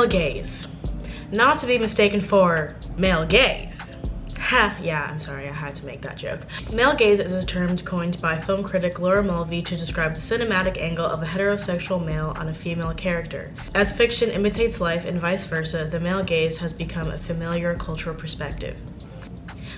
male gaze. Not to be mistaken for male gaze. Ha, yeah, I'm sorry, I had to make that joke. Male gaze is a term coined by film critic Laura Mulvey to describe the cinematic angle of a heterosexual male on a female character. As fiction imitates life and vice versa, the male gaze has become a familiar cultural perspective.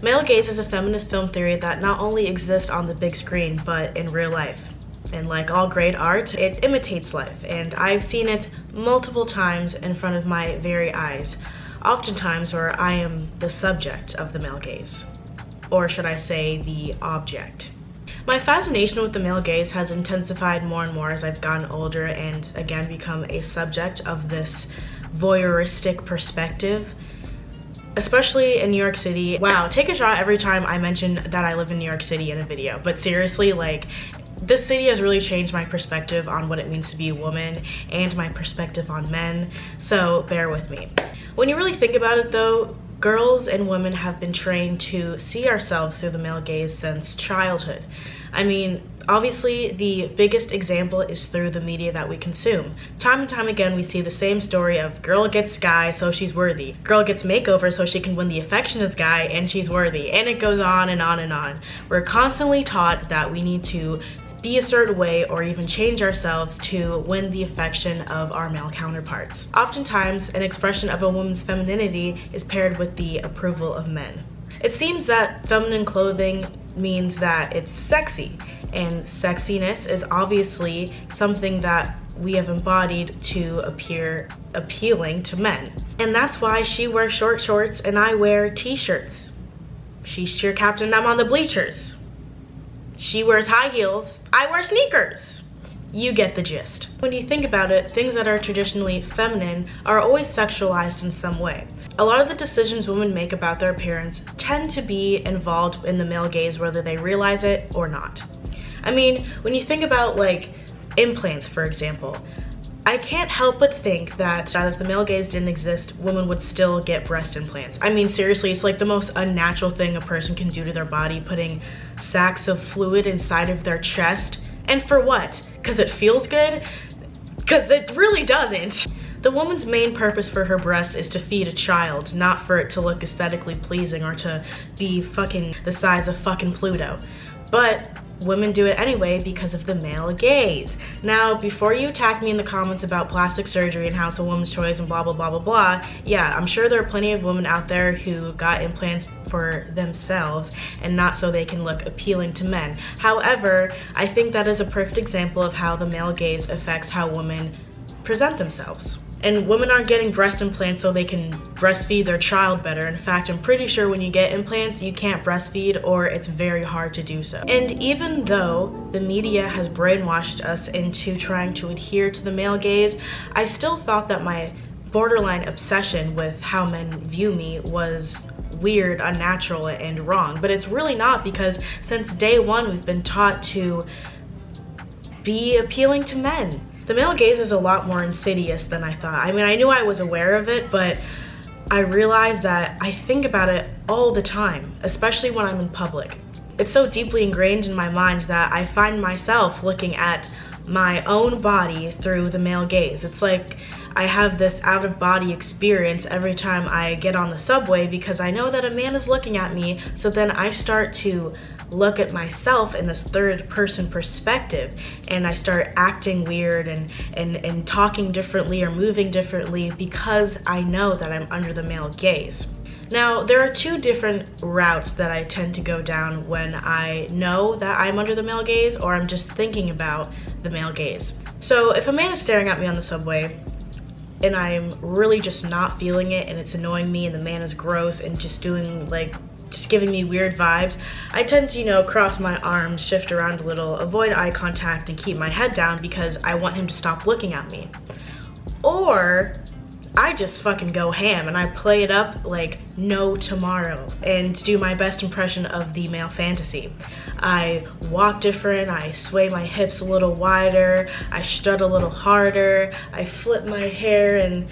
Male gaze is a feminist film theory that not only exists on the big screen, but in real life. And like all great art, it imitates life, and I've seen it multiple times in front of my very eyes. Oftentimes where I am the subject of the male gaze, or should I say the object. My fascination with the male gaze has intensified more and more as I've gotten older and again become a subject of this voyeuristic perspective, especially in New York City. Wow, take a shot every time I mention that I live in New York City in a video, but seriously, like, this city has really changed my perspective on what it means to be a woman and my perspective on men, so bear with me. When you really think about it though, girls and women have been trained to see ourselves through the male gaze since childhood. I mean, obviously the biggest example is through the media that we consume. Time and time again we see the same story of girl gets guy so she's worthy, girl gets makeover so she can win the affection of guy and she's worthy, and it goes on and on and on. We're constantly taught that we need to be a certain way or even change ourselves to win the affection of our male counterparts. Oftentimes, an expression of a woman's femininity is paired with the approval of men. It seems that feminine clothing means that it's sexy, and sexiness is obviously something that we have embodied to appear appealing to men. And that's why she wears short shorts and I wear t-shirts. She's cheer captain, I'm on the bleachers. She wears high heels, I wear sneakers. You get the gist. When you think about it, things that are traditionally feminine are always sexualized in some way. A lot of the decisions women make about their appearance tend to be involved in the male gaze whether they realize it or not. I mean, when you think about like implants, for example, I can't help but think that if the male gaze didn't exist, women would still get breast implants. I mean, seriously, it's like the most unnatural thing a person can do to their body, putting sacks of fluid inside of their chest. And for what? Because it feels good? Because it really doesn't. The woman's main purpose for her breast is to feed a child, not for it to look aesthetically pleasing or to be fucking the size of fucking Pluto. But women do it anyway because of the male gaze. Now, before you attack me in the comments about plastic surgery and how it's a woman's choice and blah blah blah blah blah, yeah, I'm sure there are plenty of women out there who got implants for themselves and not so they can look appealing to men. However, I think that is a perfect example of how the male gaze affects how women present themselves. And women aren't getting breast implants so they can breastfeed their child better. In fact, I'm pretty sure when you get implants, you can't breastfeed or it's very hard to do so. And even though the media has brainwashed us into trying to adhere to the male gaze, I still thought that my borderline obsession with how men view me was weird, unnatural, and wrong. But it's really not, because since day one, we've been taught to be appealing to men. The male gaze is a lot more insidious than I thought. I mean, I knew I was aware of it, but I realized that I think about it all the time, especially when I'm in public. It's so deeply ingrained in my mind that I find myself looking at my own body through the male gaze. It's like I have this out-of-body experience every time I get on the subway because I know that a man is looking at me, so then I start to look at myself in this third-person perspective, and I start acting weird and talking differently or moving differently because I know that I'm under the male gaze. Now, there are two different routes that I tend to go down when I know that I'm under the male gaze or I'm just thinking about the male gaze. So if a man is staring at me on the subway and I'm really just not feeling it and it's annoying me and the man is gross and just giving me weird vibes, I tend to, cross my arms, shift around a little, avoid eye contact, and keep my head down because I want him to stop looking at me. Or I just fucking go ham and I play it up like no tomorrow and do my best impression of the male fantasy. I walk different, I sway my hips a little wider, I strut a little harder, I flip my hair and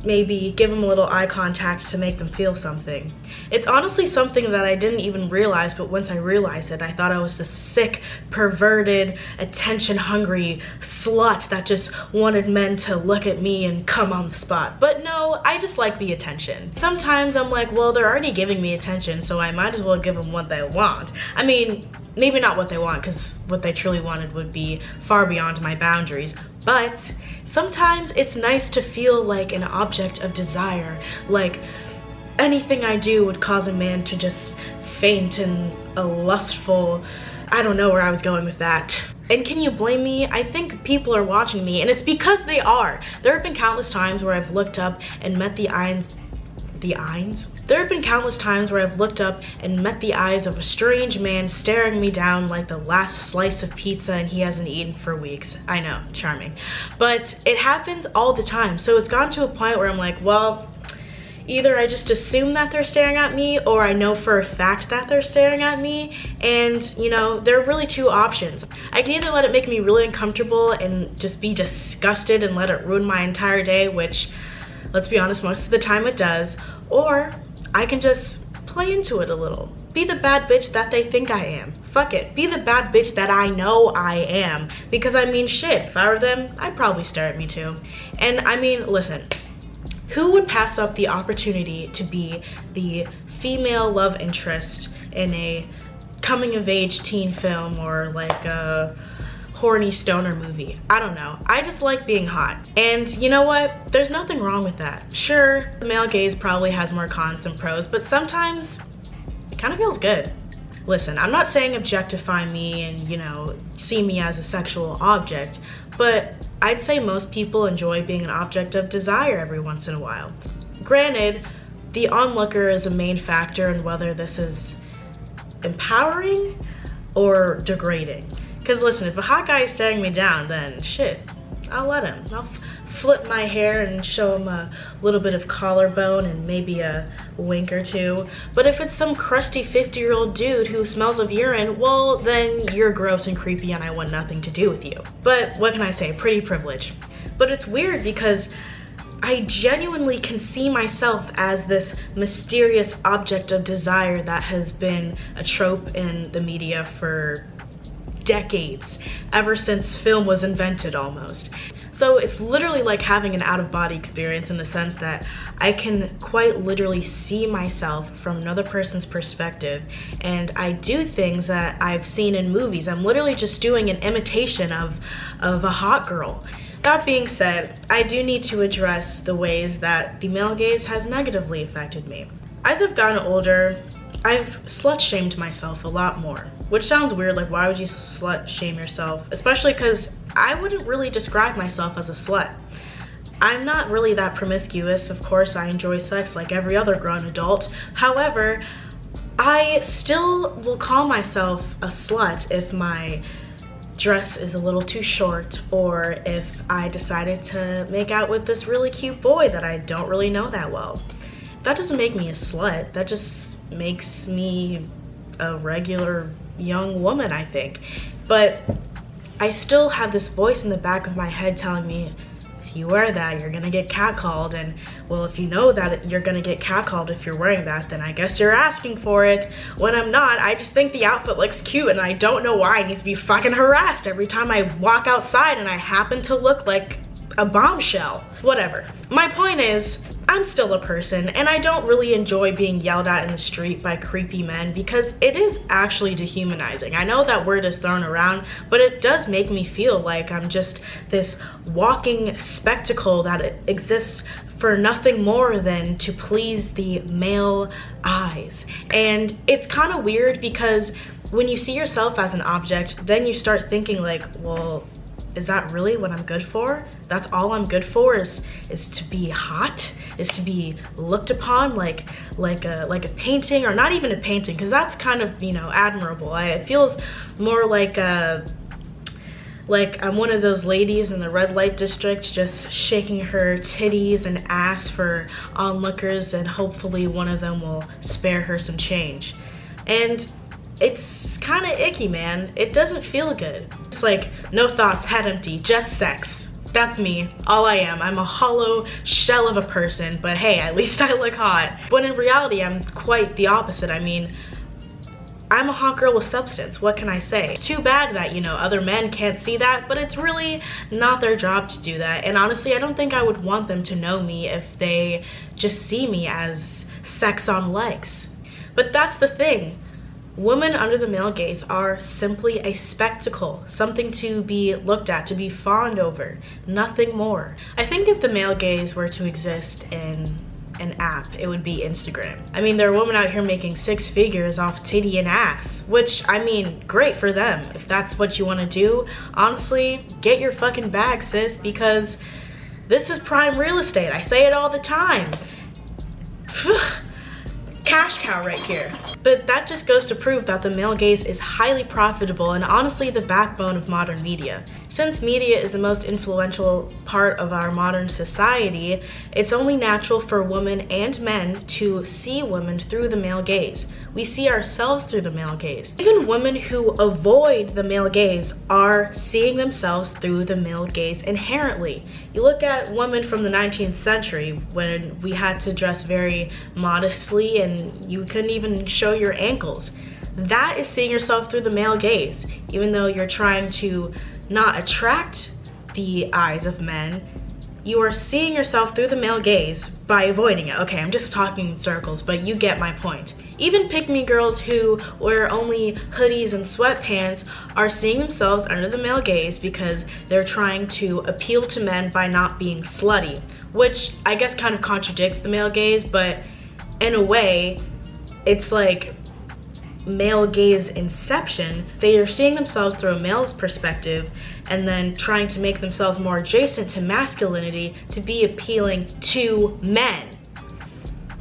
maybe give them a little eye contact to make them feel something. It's honestly something that I didn't even realize, but once I realized it, I thought I was this sick, perverted, attention-hungry slut that just wanted men to look at me and come on the spot. But no, I just like the attention. Sometimes I'm like, well, they're already giving me attention, so I might as well give them what they want. I mean, maybe not what they want, because what they truly wanted would be far beyond my boundaries. But sometimes it's nice to feel like an object of desire, like anything I do would cause a man to just faint in a lustful, I don't know where I was going with that. And can you blame me? I think people are watching me, and it's because they are. There have been countless times where I've looked up and met the eyes of a strange man staring me down like the last slice of pizza and he hasn't eaten for weeks. I know, charming. But it happens all the time. So it's gotten to a point where I'm like, well, either I just assume that they're staring at me, or I know for a fact that they're staring at me. And you know, there are really two options. I can either let it make me really uncomfortable and just be disgusted and let it ruin my entire day, which, let's be honest, most of the time it does, or I can just play into it a little. Be the bad bitch that they think I am. Fuck it. Be the bad bitch that I know I am. Because I mean, shit, if I were them, I'd probably stare at me too. And I mean, listen, who would pass up the opportunity to be the female love interest in a coming of age teen film or like a horny stoner movie? I don't know. I just like being hot. And you know what? There's nothing wrong with that. Sure, the male gaze probably has more cons than pros, but sometimes it kind of feels good. Listen, I'm not saying objectify me and, you know, see me as a sexual object, but I'd say most people enjoy being an object of desire every once in a while. Granted, the onlooker is a main factor in whether this is empowering or degrading. Because listen, if a hot guy is staring me down, then shit, I'll let him. I'll flip my hair and show him a little bit of collarbone and maybe a wink or two. But if it's some crusty 50-year-old dude who smells of urine, well, then you're gross and creepy and I want nothing to do with you. But what can I say? Pretty privilege. But it's weird because I genuinely can see myself as this mysterious object of desire that has been a trope in the media for decades, ever since film was invented almost. So it's literally like having an out-of-body experience in the sense that I can quite literally see myself from another person's perspective, and I do things that I've seen in movies. I'm literally just doing an imitation of a hot girl. That being said, I do need to address the ways that the male gaze has negatively affected me. As I've gotten older, I've slut-shamed myself a lot more, which sounds weird, like why would you slut-shame yourself? Especially because I wouldn't really describe myself as a slut. I'm not really that promiscuous. Of course, I enjoy sex like every other grown adult. However, I still will call myself a slut if my dress is a little too short, or if I decided to make out with this really cute boy that I don't really know that well. That doesn't make me a slut. That just makes me a regular young woman, I think. But I still have this voice in the back of my head telling me, if you wear that, you're gonna get catcalled, and well, if you know that you're gonna get catcalled if you're wearing that, then I guess you're asking for it. When I'm not, I just think the outfit looks cute, and I don't know why I need to be fucking harassed every time I walk outside and I happen to look like a bombshell. Whatever. My point is, I'm still a person, and I don't really enjoy being yelled at in the street by creepy men because it is actually dehumanizing. I know that word is thrown around, but it does make me feel like I'm just this walking spectacle that exists for nothing more than to please the male eyes. And it's kind of weird because when you see yourself as an object, then you start thinking like, well, is that really what I'm good for? That's all I'm good for is to be hot, is to be looked upon like a painting, or not even a painting, because that's kind of, you know, admirable. It feels more like I'm one of those ladies in the red light district just shaking her titties and ass for onlookers, and hopefully one of them will spare her some change. And it's kind of icky, man. It doesn't feel good. It's like, no thoughts, head empty, just sex. That's me. All I am. I'm a hollow shell of a person, but hey, at least I look hot. When in reality, I'm quite the opposite. I mean, I'm a hot girl with substance. What can I say? It's too bad that, you know, other men can't see that, but it's really not their job to do that. And honestly, I don't think I would want them to know me if they just see me as sex on legs. But that's the thing. Women under the male gaze are simply a spectacle, something to be looked at, to be fawned over, nothing more. I think if the male gaze were to exist in an app, it would be Instagram. I mean, there are women out here making 6 figures off titty and ass, which, I mean, great for them. If that's what you want to do, honestly, get your fucking bag, sis, because this is prime real estate. I say it all the time. Cash cow right here. But that just goes to prove that the male gaze is highly profitable and honestly the backbone of modern media. Since media is the most influential part of our modern society, it's only natural for women and men to see women through the male gaze. We see ourselves through the male gaze. Even women who avoid the male gaze are seeing themselves through the male gaze inherently. You look at women from the 19th century when we had to dress very modestly and you couldn't even show your ankles. That is seeing yourself through the male gaze. Even though you're trying to not attract the eyes of men, you are seeing yourself through the male gaze by avoiding it. Okay, I'm just talking in circles, but you get my point. Even pick-me girls who wear only hoodies and sweatpants are seeing themselves under the male gaze because they're trying to appeal to men by not being slutty, which I guess kind of contradicts the male gaze, but in a way, it's like male gaze inception. They are seeing themselves through a male's perspective and then trying to make themselves more adjacent to masculinity to be appealing to men.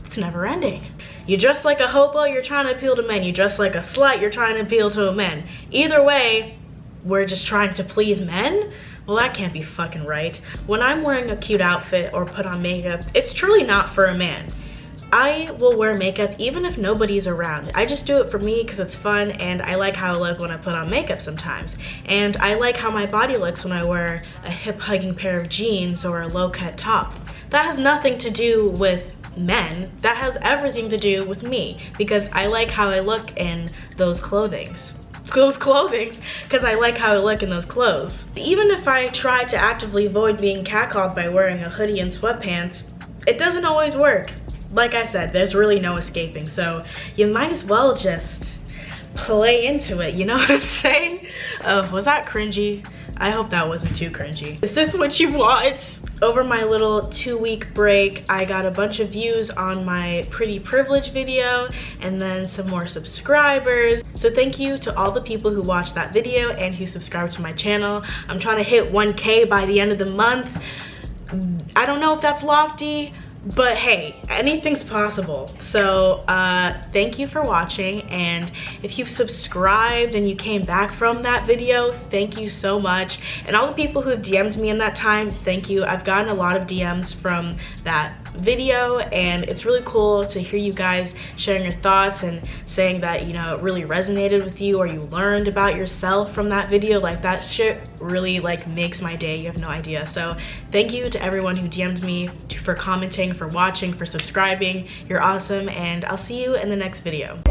It's never ending. You dress like a hobo, you're trying to appeal to men. You dress like a slut, you're trying to appeal to a man. Either way, we're just trying to please men? Well, that can't be fucking right. When I'm wearing a cute outfit or put on makeup, it's truly not for a man. I will wear makeup even if nobody's around. I just do it for me because it's fun and I like how I look when I put on makeup sometimes. And I like how my body looks when I wear a hip-hugging pair of jeans or a low-cut top. That has nothing to do with men. That has everything to do with me because I like how I look in those clothings. Because I like how I look in those clothes. Even if I try to actively avoid being catcalled by wearing a hoodie and sweatpants, it doesn't always work. Like I said, there's really no escaping, so you might as well just play into it, you know what I'm saying? Was that cringy? I hope that wasn't too cringy. Is this what you want? Over my little 2-week break, I got a bunch of views on my Pretty Privilege video and then some more subscribers. So thank you to all the people who watched that video and who subscribed to my channel. I'm trying to hit 1K by the end of the month. I don't know if that's lofty, but hey, anything's possible. So thank you for watching, and if you've subscribed and you came back from that video, thank you so much. And all the people who have DM'd me in that time, thank you. I've gotten a lot of DMs from that video and it's really cool to hear you guys sharing your thoughts and saying that, you know, it really resonated with you or you learned about yourself from that video. Like, that shit really like makes my day. You have no idea. So thank you to everyone who DM'd me, for commenting, for watching, for subscribing. You're awesome, and I'll see you in the next video.